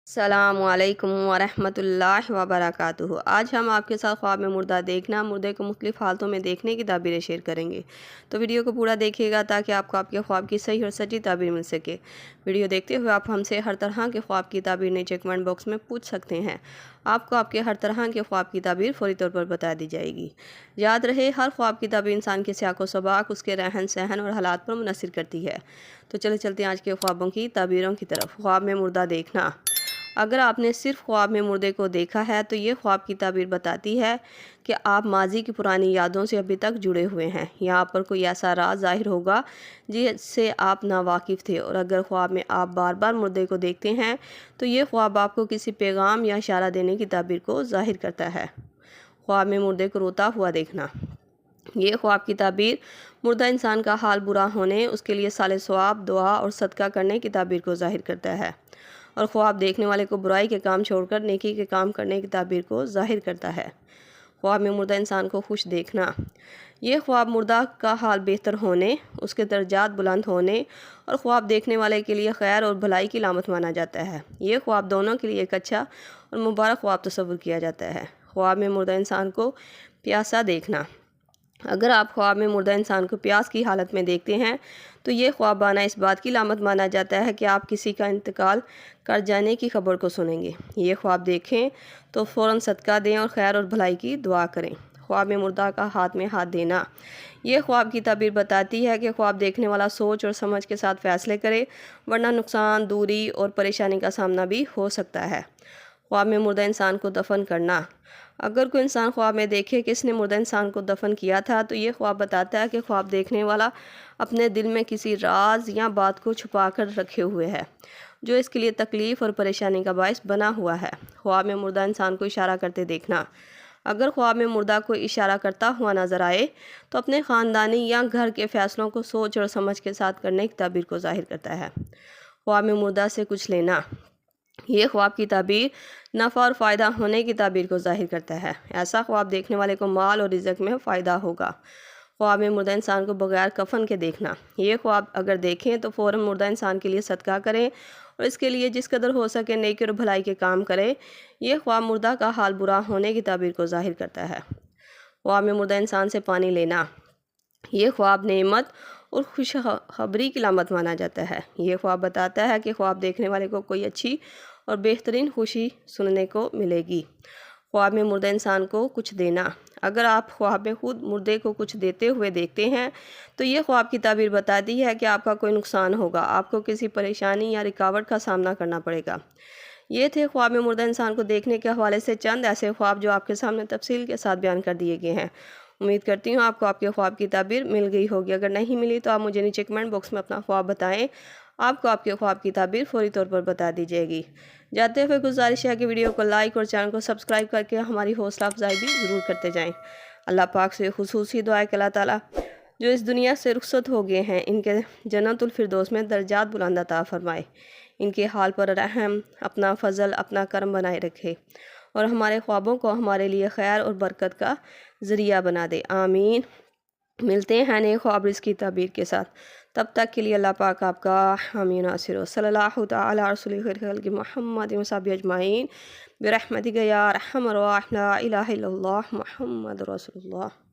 السلام علیکم ورحمۃ اللہ وبرکاتہ۔ آج ہم آپ کے ساتھ خواب میں مردہ دیکھنا، مردے کو مختلف حالتوں میں دیکھنے کی تعبیریں شیئر کریں گے۔ تو ویڈیو کو پورا دیکھیے گا تاکہ آپ کو آپ کے خواب کی صحیح اور سچی تعبیر مل سکے۔ ویڈیو دیکھتے ہوئے آپ ہم سے ہر طرح کے خواب کی تعبیر نیچے کمنٹ باکس میں پوچھ سکتے ہیں۔ آپ کو آپ کے ہر طرح کے خواب کی تعبیر فوری طور پر بتا دی جائے گی۔ یاد رہے، ہر خواب کی تعبیر انسان کے سیاق و سباق، اس کے رہن سہن اور حالات پر منحصر کرتی ہے۔ تو چلتے ہیں آج کے خوابوں کی تعبیروں کی طرف۔ خواب میں مردہ دیکھنا۔ اگر آپ نے صرف خواب میں مردے کو دیکھا ہے تو یہ خواب کی تعبیر بتاتی ہے کہ آپ ماضی کی پرانی یادوں سے ابھی تک جڑے ہوئے ہیں۔ یہاں پر کوئی ایسا راز ظاہر ہوگا جس سے آپ ناواقف تھے، اور اگر خواب میں آپ بار بار مردے کو دیکھتے ہیں تو یہ خواب آپ کو کسی پیغام یا اشارہ دینے کی تعبیر کو ظاہر کرتا ہے۔ خواب میں مردے کو روتا ہوا دیکھنا۔ یہ خواب کی تعبیر مردہ انسان کا حال برا ہونے، اس کے لیے صالح ثواب، دعا اور صدقہ کرنے کی تعبیر کو ظاہر کرتا ہے، اور خواب دیکھنے والے کو برائی کے کام چھوڑ کر نیکی کے کام کرنے کی تعبیر کو ظاہر کرتا ہے۔ خواب میں مردہ انسان کو خوش دیکھنا۔ یہ خواب مردہ کا حال بہتر ہونے، اس کے درجات بلند ہونے اور خواب دیکھنے والے کے لیے خیر اور بھلائی کی علامت مانا جاتا ہے۔ یہ خواب دونوں کے لیے ایک اچھا اور مبارک خواب تصور کیا جاتا ہے۔ خواب میں مردہ انسان کو پیاسا دیکھنا۔ اگر آپ خواب میں مردہ انسان کو پیاس کی حالت میں دیکھتے ہیں تو یہ خواب بانا اس بات کی علامت مانا جاتا ہے کہ آپ کسی کا انتقال کر جانے کی خبر کو سنیں گے۔ یہ خواب دیکھیں تو فوراً صدقہ دیں اور خیر اور بھلائی کی دعا کریں۔ خواب میں مردہ کا ہاتھ میں ہاتھ دینا۔ یہ خواب کی تعبیر بتاتی ہے کہ خواب دیکھنے والا سوچ اور سمجھ کے ساتھ فیصلے کرے، ورنہ نقصان، دوری اور پریشانی کا سامنا بھی ہو سکتا ہے۔ خواب میں مردہ انسان کو دفن کرنا۔ اگر کوئی انسان خواب میں دیکھے کہ اس نے مردہ انسان کو دفن کیا تھا تو یہ خواب بتاتا ہے کہ خواب دیکھنے والا اپنے دل میں کسی راز یا بات کو چھپا کر رکھے ہوئے ہے جو اس کے لیے تکلیف اور پریشانی کا باعث بنا ہوا ہے۔ خواب میں مردہ انسان کو اشارہ کرتے دیکھنا۔ اگر خواب میں مردہ کو اشارہ کرتا ہوا نظر آئے تو اپنے خاندانی یا گھر کے فیصلوں کو سوچ اور سمجھ کے ساتھ کرنے کی تعبیر کو ظاہر کرتا ہے۔ خواب میں مردہ سے کچھ لینا۔ یہ خواب کی تعبیر نفع اور فائدہ ہونے کی تعبیر کو ظاہر کرتا ہے۔ ایسا خواب دیکھنے والے کو مال اور رزق میں فائدہ ہوگا۔ خواب میں مردہ انسان کو بغیر کفن کے دیکھنا۔ یہ خواب اگر دیکھیں تو فوراً مردہ انسان کے لیے صدقہ کریں اور اس کے لیے جس قدر ہو سکے نیکی اور بھلائی کے کام کریں۔ یہ خواب مردہ کا حال برا ہونے کی تعبیر کو ظاہر کرتا ہے۔ خواب میں مردہ انسان سے پانی لینا۔ یہ خواب نعمت اور خوشخبری کی علامت مانا جاتا ہے۔ یہ خواب بتاتا ہے کہ خواب دیکھنے والے کو کوئی اچھی اور بہترین خوشی سننے کو ملے گی۔ خواب میں مردہ انسان کو کچھ دینا۔ اگر آپ خواب میں خود مردے کو کچھ دیتے ہوئے دیکھتے ہیں تو یہ خواب کی تعبیر بتاتی ہے کہ آپ کا کوئی نقصان ہوگا، آپ کو کسی پریشانی یا رکاوٹ کا سامنا کرنا پڑے گا۔ یہ تھے خواب میں مردہ انسان کو دیکھنے کے حوالے سے چند ایسے خواب جو آپ کے سامنے تفصیل کے ساتھ بیان کر دیے گئے ہیں۔ امید کرتی ہوں آپ کو آپ کے خواب کی تعبیر مل گئی ہوگی۔ اگر نہیں ملی تو آپ مجھے نیچے کمنٹ باکس میں اپنا خواب بتائیں، آپ کو آپ کے خواب کی تعبیر فوری طور پر بتا دی جائے گی۔ جاتے ہوئے گزارش ہے کہ ویڈیو کو لائک اور چینل کو سبسکرائب کر کے ہماری حوصلہ افزائی بھی ضرور کرتے جائیں۔ اللہ پاک سے خصوصی دعا ہے کہ اللہ تعالیٰ جو اس دنیا سے رخصت ہو گئے ہیں ان کے جنت الفردوس میں درجات بلند عطا فرمائے، ان کے حال پر رحم، اپنا فضل، اپنا کرم بنائے رکھے اور ہمارے خوابوں کو ہمارے لیے خیر اور برکت کا ذریعہ بنا دے۔ آمین۔ ملتے ہیں نئے خواب رزق کی تعبیر کے ساتھ، تب تک کے لیے اللہ پاک آپ کا حامی و ناصر ہو۔ صلی اللہ تعالی علی رسول خیر خلق محمد و صحبہ اجمعین برحمتک یا ارحم الراحمین، لا الہ الا اللہ محمد رسول اللہ۔